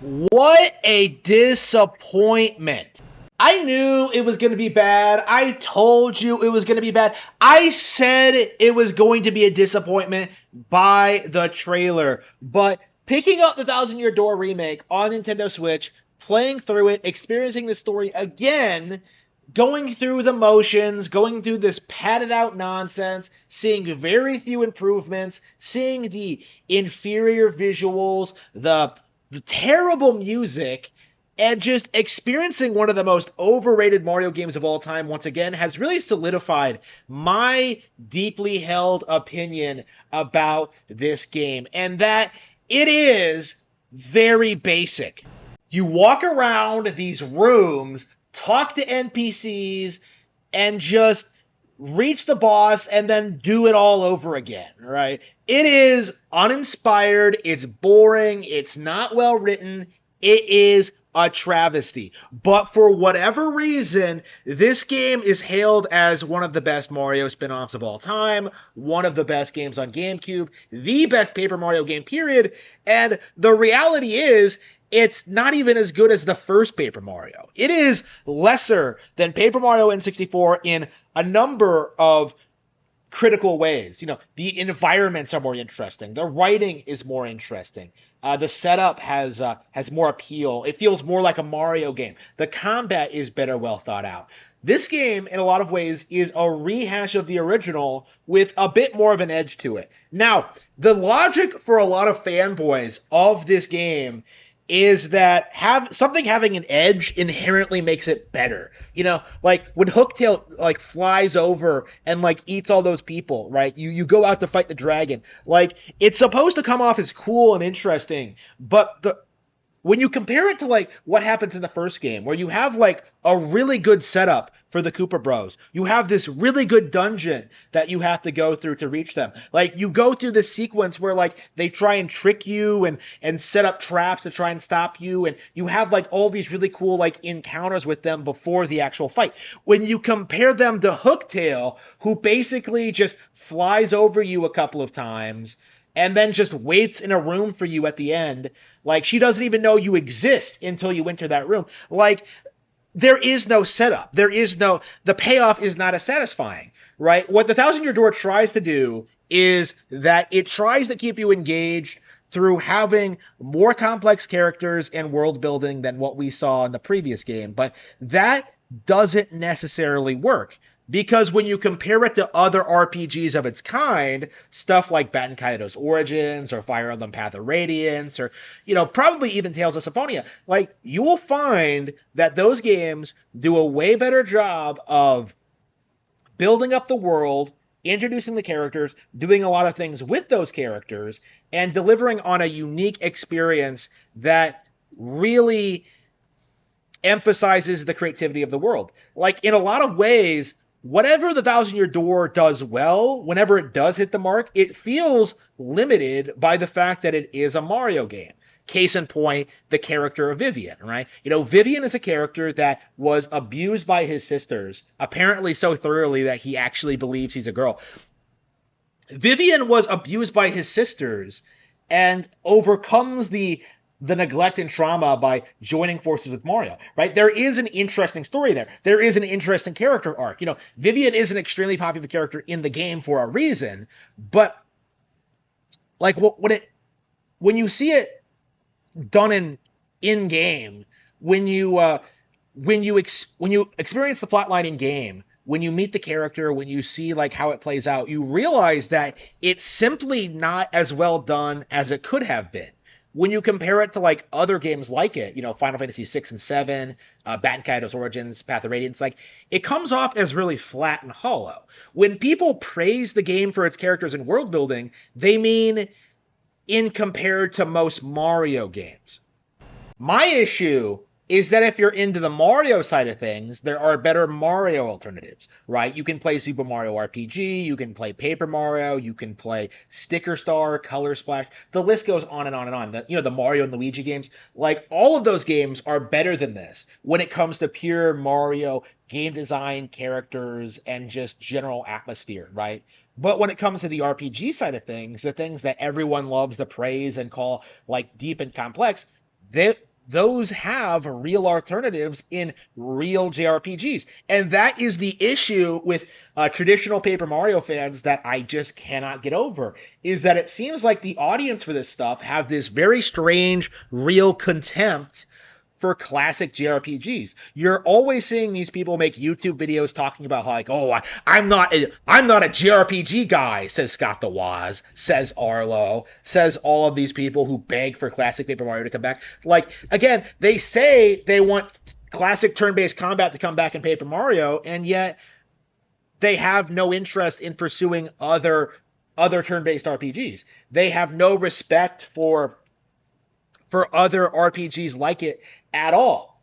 What a disappointment. I knew it was going to be bad. I told you it was going to be bad. I said it was going to be a disappointment by the trailer. But picking up the Thousand Year Door remake on Nintendo Switch, playing through it, experiencing the story again, going through the motions, going through this padded out nonsense, seeing very few improvements, seeing the inferior visuals, the terrible music, and just experiencing one of the most overrated Mario games of all time once again has really solidified my deeply held opinion about this game, and that it is very basic. You walk around these rooms, talk to NPCs, and just reach the boss and then do it all over again, right? It is uninspired, it's boring, it's not well written, it is a travesty. But for whatever reason, this game is hailed as one of the best Mario spin-offs of all time, one of the best games on GameCube, the best Paper Mario game, period. And the reality is, it's not even as good as the first Paper Mario. It is lesser than Paper Mario N64 in a number of critical ways. You know, the environments are more interesting. The writing is more interesting. The setup has more appeal. It feels more like a Mario game. The combat is better, well thought out. This game, in a lot of ways, is a rehash of the original with a bit more of an edge to it. Now, the logic for a lot of fanboys of this game is that having an edge inherently makes it better. You know, like when Hooktail like flies over and like eats all those people, right? You go out to fight the dragon. Like it's supposed to come off as cool and interesting, but when you compare it to like what happens in the first game, where you have like a really good setup for the Koopa Bros, you have this really good dungeon that you have to go through to reach them. Like you go through this sequence where like they try and trick you and set up traps to try and stop you, and you have like all these really cool like encounters with them before the actual fight. When you compare them to Hooktail, who basically just flies over you a couple of times and then just waits in a room for you at the end. Like, she doesn't even know you exist until you enter that room. Like, there is no setup. The payoff is not as satisfying, right? What the Thousand Year Door tries to do is that it tries to keep you engaged through having more complex characters and world building than what we saw in the previous game. But that doesn't necessarily work. Because when you compare it to other RPGs of its kind, stuff like Baten Kaitos Origins or Fire Emblem Path of Radiance or, you know, probably even Tales of Symphonia, like, you will find that those games do a way better job of building up the world, introducing the characters, doing a lot of things with those characters, and delivering on a unique experience that really emphasizes the creativity of the world. Like, in a lot of ways, whatever the Thousand Year Door does well, whenever it does hit the mark, it feels limited by the fact that it is a Mario game. Case in point, the character of Vivian, right? You know, Vivian is a character that was abused by his sisters, apparently so thoroughly that he actually believes he's a girl. Vivian was abused by his sisters and overcomes the neglect and trauma by joining forces with Mario, right? There is an interesting story there. There is an interesting character arc. You know, Vivian is an extremely popular character in the game for a reason, but like when you see it done in game, when you experience the plotline in game, when you meet the character, when you see like how it plays out, you realize that it's simply not as well done as it could have been. When you compare it to like other games like it, you know, Final Fantasy 6 and 7, Baten Kaitos Origins, Path of Radiance, like it comes off as really flat and hollow. When people praise the game for its characters and world building, they mean in compared to most Mario games. My issue is that if you're into the Mario side of things, there are better Mario alternatives, right? You can play Super Mario RPG, you can play Paper Mario, you can play Sticker Star, Color Splash. The list goes on and on and on. The Mario and Luigi games, like all of those games are better than this when it comes to pure Mario game design, characters, and just general atmosphere, right? But when it comes to the RPG side of things, the things that everyone loves to praise and call like deep and complex, those have real alternatives in real JRPGs. And that is the issue with traditional Paper Mario fans that I just cannot get over, is that it seems like the audience for this stuff have this very strange, real contempt for classic JRPGs. You're always seeing these people make YouTube videos talking about how, like, oh, I'm not a JRPG guy, says Scott the Woz, says Arlo, says all of these people who beg for classic Paper Mario to come back. Like, again, they say they want classic turn-based combat to come back in Paper Mario, and yet they have no interest in pursuing other turn-based RPGs. They have no respect for other RPGs like it at all.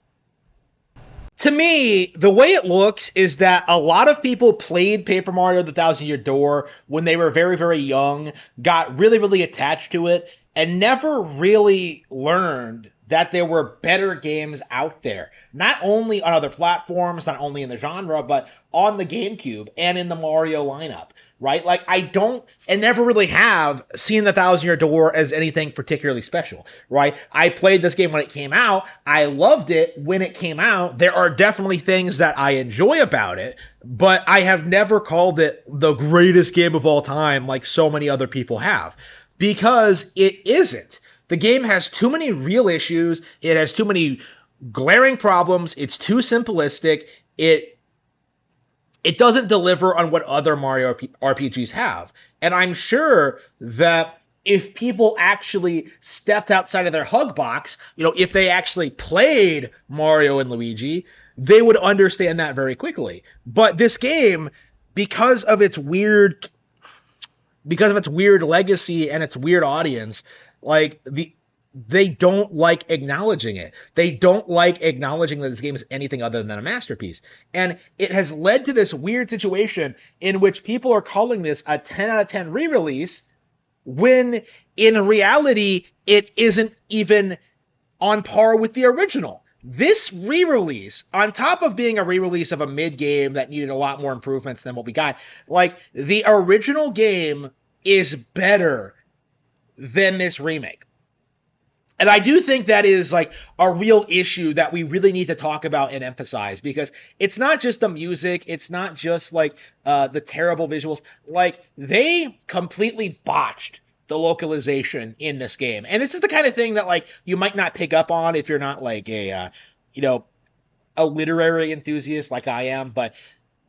To me, the way it looks is that a lot of people played Paper Mario The Thousand Year Door when they were very, very young, got really, really attached to it, and never really learned that there were better games out there. Not only on other platforms, not only in the genre, but on the GameCube and in the Mario lineup, right? Like, I don't, and never really have seen The Thousand Year Door as anything particularly special, right? I played this game when it came out. I loved it when it came out. There are definitely things that I enjoy about it, but I have never called it the greatest game of all time like so many other people have, because it isn't. The game has too many real issues. It has too many glaring problems. It's too simplistic. It doesn't deliver on what other Mario RPGs have. And I'm sure that if people actually stepped outside of their hug box, if they actually played Mario and Luigi, they would understand that very quickly. But this game, because of its weird legacy and its weird audience, they don't like acknowledging it. They don't like acknowledging that this game is anything other than a masterpiece. And it has led to this weird situation in which people are calling this a 10 out of 10 re-release, when in reality, it isn't even on par with the original. This re-release, on top of being a re-release of a mid-game that needed a lot more improvements than what we got, the original game is better than this remake. And I do think that is a real issue that we really need to talk about and emphasize, because it's not just the music, it's not just the terrible visuals. They completely botched the localization in this game. And this is the kind of thing that you might not pick up on if you're not a literary enthusiast like I am, but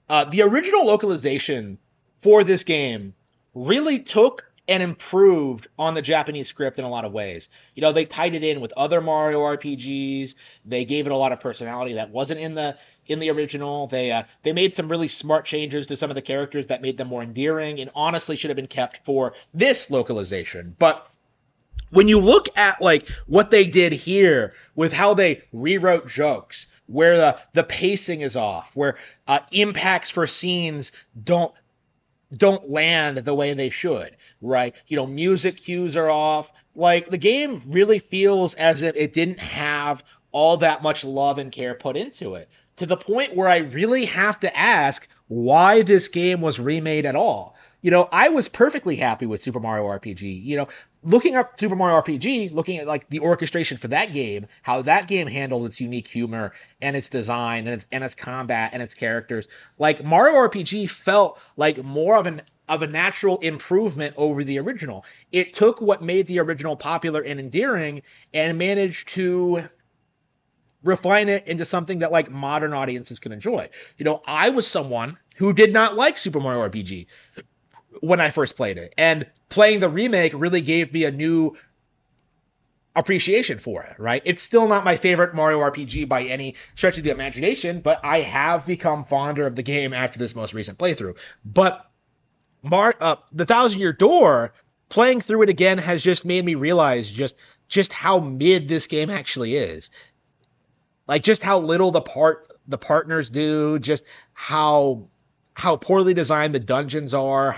the original localization for this game really took and improved on the Japanese script in a lot of ways. They tied it in with other Mario RPGs. They gave it a lot of personality that wasn't in the original. They made some really smart changes to some of the characters that made them more endearing, and honestly should have been kept for this localization. But when you look at what they did here with how they rewrote jokes, where the pacing is off, where impacts for scenes don't land the way they should, right? Music cues are off. The game really feels as if it didn't have all that much love and care put into it, to the point where I really have to ask why this game was remade at all. I was perfectly happy with Super Mario RPG. Looking up Super Mario RPG, looking at the orchestration for that game, how that game handled its unique humor and its design and its combat and its characters, Mario RPG felt like more of a natural improvement over the original. It took what made the original popular and endearing and managed to refine it into something that modern audiences can enjoy. I was someone who did not like Super Mario RPG when I first played it, and playing the remake really gave me a new appreciation for it, right? It's still not my favorite Mario RPG by any stretch of the imagination, but I have become fonder of the game after this most recent playthrough. But The Thousand Year Door, playing through it again, has just made me realize just how mid this game actually is. Just how little the partners do, just how poorly designed the dungeons are,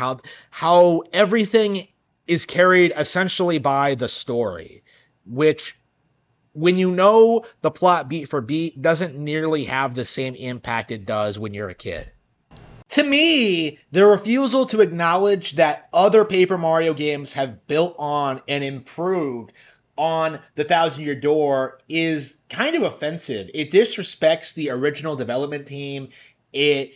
how everything is carried essentially by the story, which, when the plot beat for beat, doesn't nearly have the same impact it does when you're a kid. To me, the refusal to acknowledge that other Paper Mario games have built on and improved on the Thousand Year Door is kind of offensive. It disrespects the original development team. It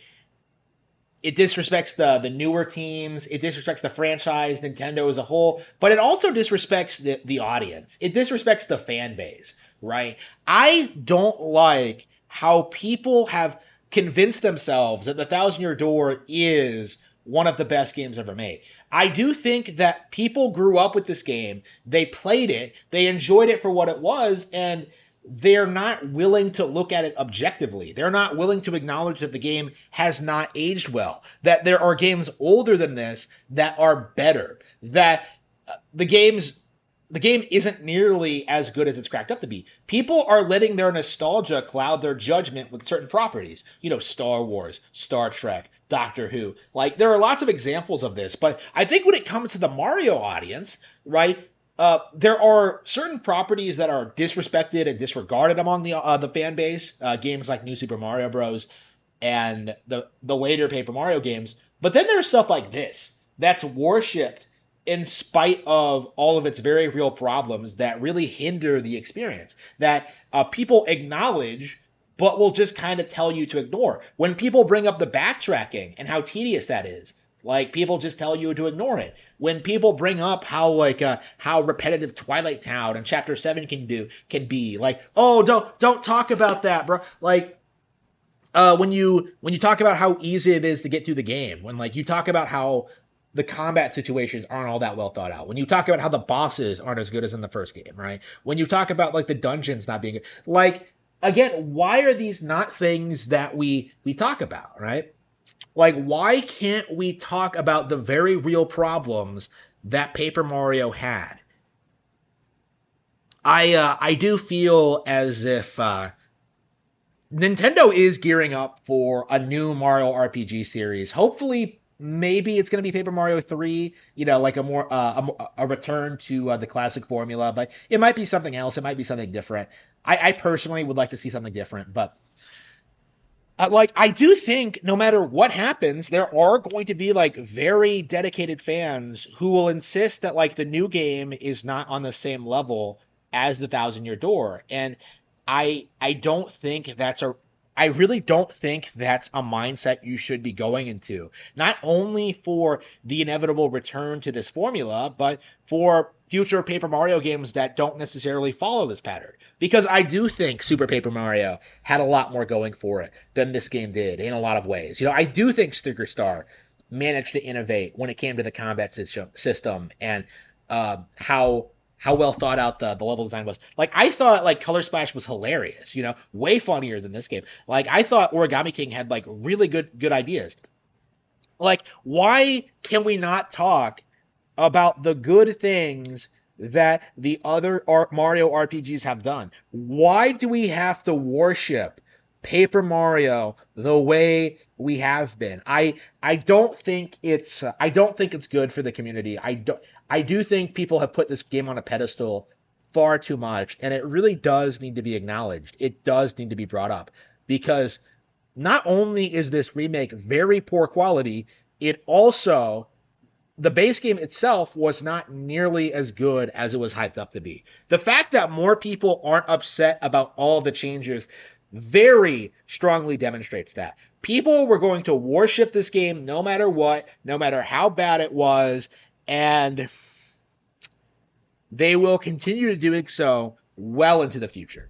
it disrespects the newer teams. It disrespects the franchise, Nintendo as a whole, but it also disrespects the audience. It disrespects the fan base, right? I don't like how people have convinced themselves that the Thousand Year Door is one of the best games ever made. I do think that people grew up with this game, they played it, they enjoyed it for what it was, and they're not willing to look at it objectively. They're not willing to acknowledge that the game has not aged well, that there are games older than this that are better, that the games the game isn't nearly as good as it's cracked up to be. People are letting their nostalgia cloud their judgment with certain properties. Star Wars, Star Trek, Doctor Who. Like, there are lots of examples of this, but I think when it comes to the Mario audience, right, there are certain properties that are disrespected and disregarded among the fan base. Games like New Super Mario Bros. And the later Paper Mario games. But then there's stuff like this that's worshipped in spite of all of its very real problems that really hinder the experience, that people acknowledge but will just kind of tell you to ignore. When people bring up the backtracking and how tedious that is, like, people just tell you to ignore it. When people bring up how repetitive Twilight Town and Chapter 7 can be, like, oh, don't talk about that, bro. Like, when you talk about how easy it is to get through the game, when, like, you talk about how the combat situations aren't all that well thought out, when you talk about how the bosses aren't as good as in the first game, right? When you talk about, like, the dungeons not being good, like, again, why are these not things that we talk about, right? Like, why can't we talk about the very real problems that Paper Mario had? I do feel as if Nintendo is gearing up for a new Mario RPG series. Hopefully, maybe it's going to be Paper Mario 3, like a return to the classic formula, but it might be something else. It might be something different. I personally would like to see something different, but I do think no matter what happens, there are going to be, like, very dedicated fans who will insist that, like, the new game is not on the same level as the Thousand Year Door. And I don't think I really don't think that's a mindset you should be going into. Not only for the inevitable return to this formula, but for future Paper Mario games that don't necessarily follow this pattern. Because I do think Super Paper Mario had a lot more going for it than this game did in a lot of ways. I do think Sticker Star managed to innovate when it came to the combat system and how well thought out the level design was. Like, I thought, like, Color Splash was hilarious, way funnier than this game. Like, I thought Origami King had, like, really good ideas. Like, why can we not talk about the good things that the other Mario RPGs have done? Why do we have to worship Paper Mario the way we have been? I don't think it's good for the community. I do think people have put this game on a pedestal far too much, and it really does need to be acknowledged. It does need to be brought up, because not only is this remake very poor quality, the base game itself was not nearly as good as it was hyped up to be. The fact that more people aren't upset about all the changes very strongly demonstrates that. People were going to worship this game no matter what, no matter how bad it was, and they will continue to doing so well into the future.